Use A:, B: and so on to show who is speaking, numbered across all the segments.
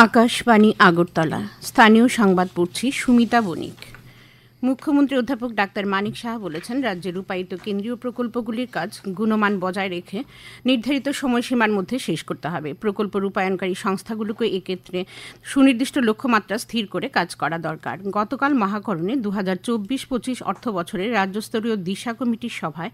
A: আকাশবাণী আগরতলা। স্থানীয় সংবাদ পড়ছি সুমিতা বণিক। মুখ্যমন্ত্রী অধ্যাপক ডাক্তার মানিক সাহা বলেছেন, রাজ্যে রূপায়িত কেন্দ্রীয় প্রকল্পগুলির কাজ গুণমান বজায় রেখে নির্ধারিত সময়সীমার মধ্যে শেষ করতে হবে। প্রকল্প রূপায়ণকারী সংস্থাগুলোকে এক্ষেত্রে সুনির্দিষ্ট লক্ষ্যমাত্রা স্থির করে কাজ করা দরকার। গতকাল মহাকরণে 2024-25 অর্থ বছরের রাজ্যস্তরীয় দিশা কমিটির সভায়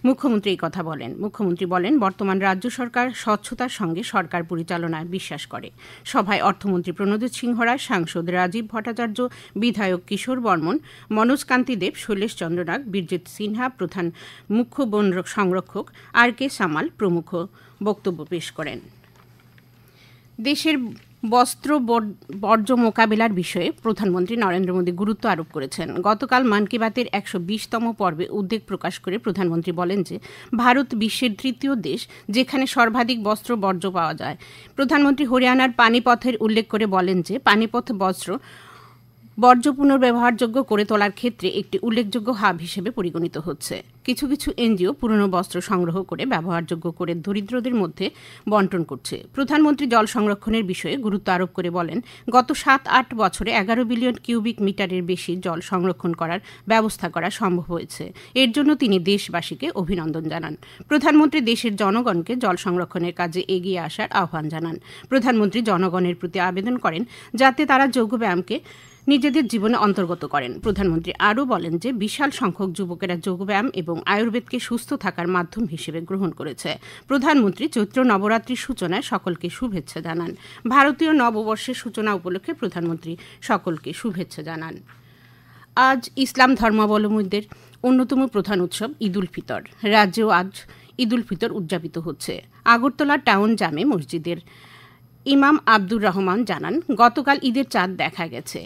A: মুখ্যমন্ত্রী এই কথা বলেন। মুখ্যমন্ত্রী বলেন, বর্তমান রাজ্য সরকার স্বচ্ছতার সঙ্গে সরকার পরিচালনায় বিশ্বাস করে। সভায় অর্থমন্ত্রী প্রণজিৎ সিংহ রায়, সাংসদ রাজীব ভট্টাচার্য, বিধায়ক কিশোর বর্মন, মনোজ কান্তি দেব, শৈলেশ চন্দ্র নাগ, বীরজিৎ সিনহা, প্রধান মুখ্য বন সংরক্ষক RK সামাল প্রমুখ বক্তব্য পেশ করেন। দেশের বস্ত্র বর্জ্য মোকাবিলার বিষয়ে প্রধানমন্ত্রী নরেন্দ্র মোদী গুরুত্ব আরোপ করেছেন। গতকাল মন কি বাতের 120তম পর্বে উদ্বেগ প্রকাশ করে প্রধানমন্ত্রী বলেন যে ভারত বিশ্বের তৃতীয় দেশ যেখানে সর্বাধিক বস্ত্র বর্জ্য পাওয়া যায়। প্রধানমন্ত্রী হরিয়ানার পানিপথের উল্লেখ করে বলেন যে পানিপথ বর্জ্য পুনর্ব্যবহারযোগ্য করে তোলার ক্ষেত্রে একটি উল্লেখযোগ্য হাব হিসেবে পরিগণিত হচ্ছে। কিছু কিছু এনজিও পুরনো বস্ত্র সংগ্রহ করে ব্যবহারযোগ্য করে দরিদ্রদের মধ্যে বন্টন করছে। প্রধানমন্ত্রী জল সংরক্ষণের বিষয়ে গুরুত্ব আরোপ করে বলেন, গত 7-8 বছরে 11 বিলিয়ন কিউবিক মিটারের বেশি জল সংরক্ষণ করার ব্যবস্থা করা সম্ভব হয়েছে। এর জন্য তিনি দেশবাসীকে অভিনন্দন জানান। প্রধানমন্ত্রী দেশের জনগণকে জল সংরক্ষণের কাজে এগিয়ে আসার আহ্বান জানান। প্রধানমন্ত্রী জনগণের প্রতি আবেদন করেন যাতে তারা যোগব্যায়ামকে নিজেদের জীবনে অন্তর্গত করেন। প্রধানমন্ত্রী আরও বলেন যে বিশাল সংখ্যক যুবকেরা যোগব্যায়াম এবং আয়ুর্বেদকে সুস্থ থাকার মাধ্যম হিসেবে গ্রহণ করেছে। প্রধানমন্ত্রী চৈত্র নবরাত্রির সূচনায় সকলকে শুভেচ্ছা জানান। ভারতীয় নববর্ষের সূচনা উপলক্ষে প্রধানমন্ত্রী সকলকে শুভেচ্ছা জানান। আজ ইসলাম ধর্মাবলম্বীদের অন্যতম প্রধান উৎসব ঈদ উল ফিতর। রাজ্যেও আজ ঈদ উল ফিতর উদযাপিত হচ্ছে। আগরতলা টাউন জামে মসজিদের ইমাম আব্দুর রহমান জানান, গতকাল ঈদের চাঁদ দেখা গেছে।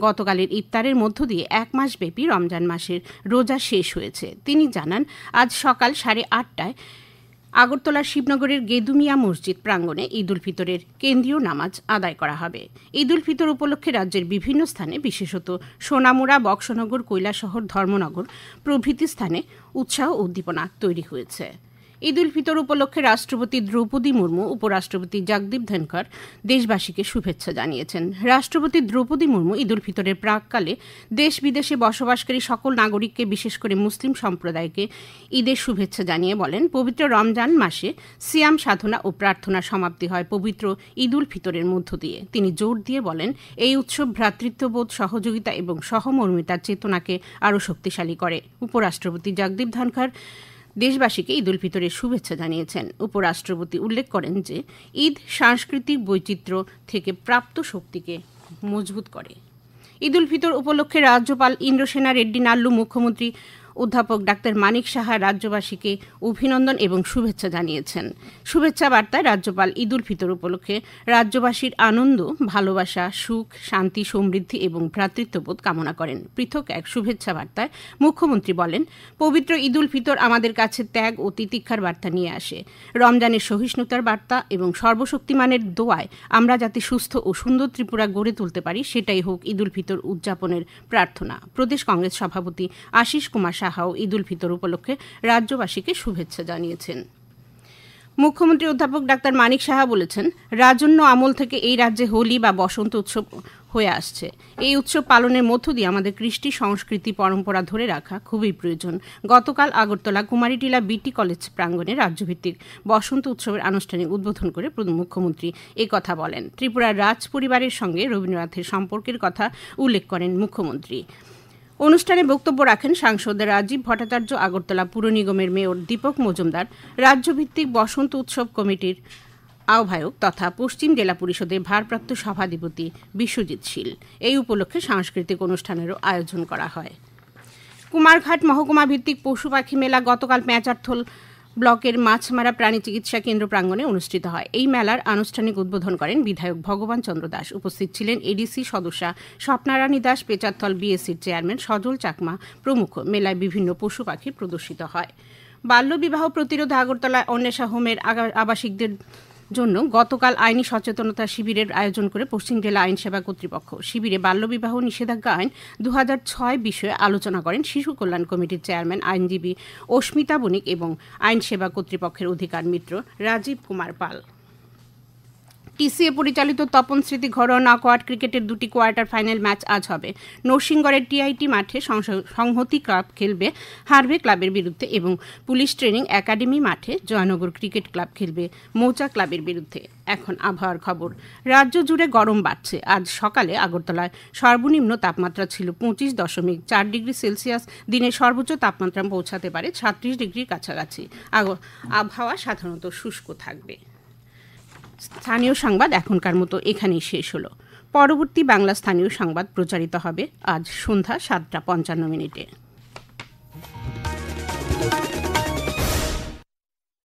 A: গতকালের ইফতারের মধ্য দিয়ে 1 মাসব্যাপী রমজান মাসের রোজা শেষ হয়েছে। তিনি জানান, আজ সকাল 8:30টায় আগরতলার শিবনগরের গেদুমিয়া মসজিদ প্রাঙ্গণে ঈদ উল ফিতরের কেন্দ্রীয় নামাজ আদায় করা হবে। ঈদ উল ফিতর উপলক্ষে রাজ্যের বিভিন্ন স্থানে, বিশেষত সোনামুড়া, বক্সনগর, কৈলাসহর, ধর্মনগর প্রভৃতি স্থানে উৎসাহ ও উদ্দীপনা তৈরি হয়েছে। ঈদ উল ফিতর উপলক্ষে রাষ্ট্রপতি দ্রৌপদী মুর্মু, উপরাষ্ট্রপতি জগদীপ ধনখড় দেশবাসীকে শুভেচ্ছা জানিয়েছেন। রাষ্ট্রপতি দ্রৌপদী মুর্মু ঈদ উল ফিতরের প্রাক্কালে দেশ বিদেশে বসবাসকারী সকল নাগরিককে, বিশেষ করে মুসলিম সম্প্রদায়কে ঈদের শুভেচ্ছা জানিয়ে বলেন, পবিত্র রমজান মাসে সিয়াম সাধনা ও প্রার্থনা সমাপ্তি হয় পবিত্র ঈদ উল ফিতরের মধ্য দিয়ে। তিনি জোর দিয়ে বলেন, এই উৎসব ভ্রাতৃত্ববোধ, সহযোগিতা এবং সহমর্মিতার চেতনাকে আরও শক্তিশালী করে। উপরাষ্ট্রপতি জগদীপ ধনখড় দেশবাসীকে ঈদ উল ফিতরের শুভেচ্ছা জানিয়েছেন। উপরাষ্ট্রপতি উল্লেখ করেন যে ঈদ সাংস্কৃতিক বৈচিত্র্য থেকে প্রাপ্ত শক্তিকে মজবুত করে। ঈদ উল ফিতর উপলক্ষে রাজ্যপাল ইন্দ্রসেনা রেড্ডি নাল্লু, মুখ্যমন্ত্রী অধ্যাপক ডাক্তার মানিক সাহা রাজ্যবাসীকে অভিনন্দন এবং শুভেচ্ছা জানিয়েছেন। শুভেচ্ছা বার্তায় রাজ্যপাল ঈদ উল ফিতর উপলক্ষে রাজ্যবাসীর আনন্দ, ভালোবাসা, সুখ, শান্তি, সমৃদ্ধি এবং ভ্রাতৃত্ববোধ কামনা করেন। পৃথক এক শুভেচ্ছা বার্তায় মুখ্যমন্ত্রী বলেন, পবিত্র ঈদ উল ফিতর আমাদের কাছে ত্যাগ ও তিতিক্ষার বার্তা নিয়ে আসে। রমজানের সহিষ্ণুতার বার্তা এবং সর্বশক্তিমানের দোয়ায় আমরা যাতে সুস্থ ও সুন্দর ত্রিপুরা গড়ে তুলতে পারি, সেটাই হোক ঈদ উল ফিতর উদযাপনের প্রার্থনা। প্রদেশ কংগ্রেস সভাপতি আশিস কুমার সাহাও ঈদ উল ফিতর উপলক্ষে রাজ্যবাসীকে শুভেচ্ছা জানিয়েছেন। মুখ্যমন্ত্রী অধ্যাপক ডাক্তার মানিক সাহা বলেছেন, রাজন্য আমল থেকে এই রাজ্যে হোলি বা বসন্ত উৎসব হয়ে আসছে। এই উৎসব পালনের মধ্য দিয়ে আমাদের কৃষ্টি, সংস্কৃতি, পরম্পরা ধরে রাখা খুবই প্রয়োজন। গতকাল আগরতলা কুমারীটিলা বিটি কলেজ প্রাঙ্গণে রাজ্যভিত্তিক বসন্ত উৎসবের আনুষ্ঠানিক উদ্বোধন করে মুখ্যমন্ত্রী কথা বলেন। ত্রিপুরার রাজ পরিবারের সঙ্গে রবীন্দ্রনাথের সম্পর্কের কথা উল্লেখ করেন মুখ্যমন্ত্রী। অনুষ্ঠানে বক্তব্য রাখেন সাংসদ রাজীব ভট্টাচার্য, আগরতলা পুর নিগমের মেয়র দীপক মজুমদার, রাজ্যভিত্তিক বসন্ত উৎসব কমিটির আহ্বায়ক তথা পশ্চিম জেলা পরিষদের ভারপ্রাপ্ত সভাধিপতি বিশ্বজিৎ শীল। এই উপলক্ষে সাংস্কৃতিক অনুষ্ঠানেরও আয়োজন করা হয়। কুমারঘাট মহকুমা ভিত্তিক পশু পাখি মেলা গতকাল পেঁচারথল ব্লকের মাছমারা প্রাণী চিকিৎসা কেন্দ্র প্রাঙ্গণে অনুষ্ঠিত হয়। এই মেলার আনুষ্ঠানিক উদ্বোধন করেন বিধায়ক ভগবান চন্দ্র দাস। উপস্থিত ছিলেন এডিসি সদস্যা স্বপ্নারানী দাস, পেচারথল বিএসসির চেয়ারম্যান সজল চাকমা প্রমুখ। মেলায় বিভিন্ন পশু পাখি প্রদর্শিত হয়। বাল্যবিবাহ প্রতিরোধে আগরতলায় অন্বেষা হোমের আবাসিকদের জন্য গতকাল আইনি সচেতনতা শিবিরের আয়োজন করে পশ্চিম জেলা আইন সেবা কর্তৃপক্ষ। শিবিরে বাল্যবিবাহ নিষেধাজ্ঞা আইন 2006 বিষয়ে আলোচনা করেন শিশু কল্যাণ কমিটির চেয়ারম্যান আইনজীবী অস্মিতা বণিক এবং আইন সেবা কর্তৃপক্ষের অধিকার মিত্র রাজীব কুমার পাল। টিসিএ পরিচালিত তপন স্মৃতি ঘরোয়া নকআউট ক্রিকেটের 2টি কোয়ার্টার ফাইনাল ম্যাচ আজ হবে। নরসিংগড়ের টিআইটি মাঠে সংহতি ক্লাব খেলবে হারবে ক্লাবের বিরুদ্ধে এবং পুলিশ ট্রেনিং একাডেমি মাঠে জয়নগর ক্রিকেট ক্লাব খেলবে মৌচা ক্লাবের বিরুদ্ধে। এখন আবহাওয়ার খবর। রাজ্য জুড়ে গরম বাড়ছে। আজ সকালে আগরতলায় সর্বনিম্ন তাপমাত্রা ছিল 25.4 ডিগ্রি সেলসিয়াস। দিনের সর্বোচ্চ তাপমাত্রা পৌঁছাতে পারে 36 ডিগ্রির কাছাকাছি। আবহাওয়া সাধারণত শুষ্ক থাকবে। স্থানীয় সংবাদ এখনকার মতো এখানেই শেষ হলো। পরবর্তী বাংলা স্থানীয় সংবাদ প্রচারিত হবে আজ সন্ধ্যা 7:55।